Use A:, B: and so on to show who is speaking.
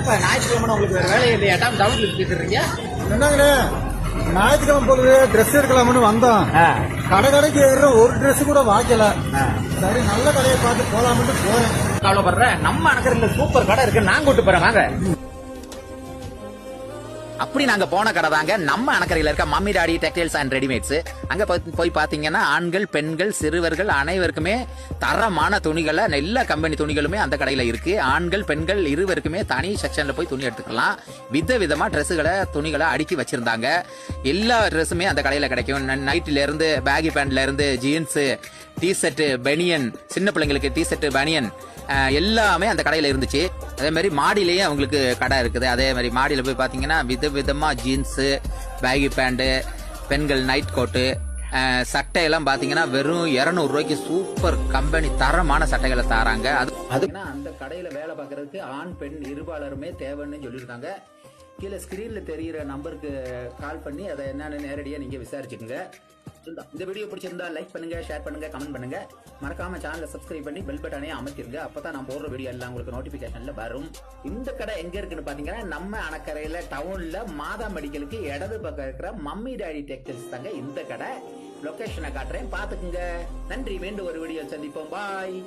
A: என்னப்பா ஞாயிற்றுக்கிழமை உங்களுக்கு வேற வேலையை இல்லையாட்டா டவுன்ல இருக்கீங்க?
B: என்னங்கண்ணே ஞாயிற்றுக்கிழமை பொழுது ட்ரெஸ் எடுக்கலாம்னு வந்தோம். கடைக்கு ஏறுறோம், ஒரு ட்ரெஸ் கூட வாங்கல. சரி நல்ல கடையை பார்த்து போலாம்னு போறேன்.
A: கவலைப்படுறேன், நம்ம அணக்கரையில சூப்பர் கடை இருக்கு, நான் கூட்டு போறேன் வாங்க. அப்படி நாங்க போன கடை தாங்க நம்ம அணக்கரையில இருக்க mummy daddy textiles and readymades. அங்க போய் பாத்தீங்கன்னா ஆண்கள் பெண்கள் சிறுவர்கள் அனைவருக்குமே தரமான துணிகளை, எல்லா கம்பெனி துணிகளுமே அந்த கடையில இருக்கு. ஆண்கள் பெண்கள் இருவருக்குமே தனி செக்ஷன்ல போய் துணி எடுத்துக்கலாம். விதவிதமா ட்ரெஸ்ஸுகளை துணிகளை அடுக்கி வச்சிருந்தாங்க. எல்லா ட்ரெஸ்ஸுமே அந்த கடையில கிடைக்கும். நைட்ல இருந்து பேகி பேண்ட்ல இருந்து ஜீன்ஸ், டி ஷர்ட், பனியன், சின்ன பிள்ளைங்களுக்கு டி ஷர்ட் பனியன் எல்லாமே அந்த கடையில இருந்துச்சு. அதே மாதிரி மாடியிலேயே அவங்களுக்கு கடை இருக்குது. அதே மாதிரி மாடியில போய் பாத்தீங்கன்னா விதவிதமா ஜீன்ஸ், பேகி பேண்ட், பெண்கள் நைட் கோட்டு, சட்டையெல்லாம் பாத்தீங்கன்னா வெறும் 200 ரூபாய்க்கு சூப்பர் கம்பெனி தரமான சட்டைகளை தராங்க. அதுக்குன்னா அந்த கடையில வேலை பார்க்கறதுக்கு ஆண் பெண் இருபாலருமே தேவைன்னு சொல்லியிருக்காங்க. கீழே ஸ்கிரீன்ல தெரிகிற நம்பருக்கு கால் பண்ணி அதை என்னன்னு நேரடியாக நீங்க விசாரிச்சுக்கோங்க. இந்த வீடியோ பிடிச்சிருந்தா லைக் பண்ணுங்க, ஷேர் பண்ணுங்க, கமெண்ட் பண்ணுங்க. மறக்காம சேனலை சப்ஸ்கிரைப் பண்ணி பெல் பட்டனே அமைச்சிருங்க. அப்பதான் நான் போடுற வீடியோ எல்லாம் உங்களுக்கு நோட்டிபிகேஷன்ல வரும். இந்த கடை எங்க இருக்குன்னு பாத்தீங்கன்னா நம்ம அணக்கரையில டவுன்ல மாதா மெடிக்கலுக்கு இடது பக்கம் இருக்கிற மம்மி டாடி டெக்ஸ்டைல்ஸ் தாங்க இந்த கடை. லொகேஷனை காட்டுறேன், பாத்துக்குங்க. நன்றி, மீண்டும் ஒரு வீடியோ சந்திப்போம். பாய்.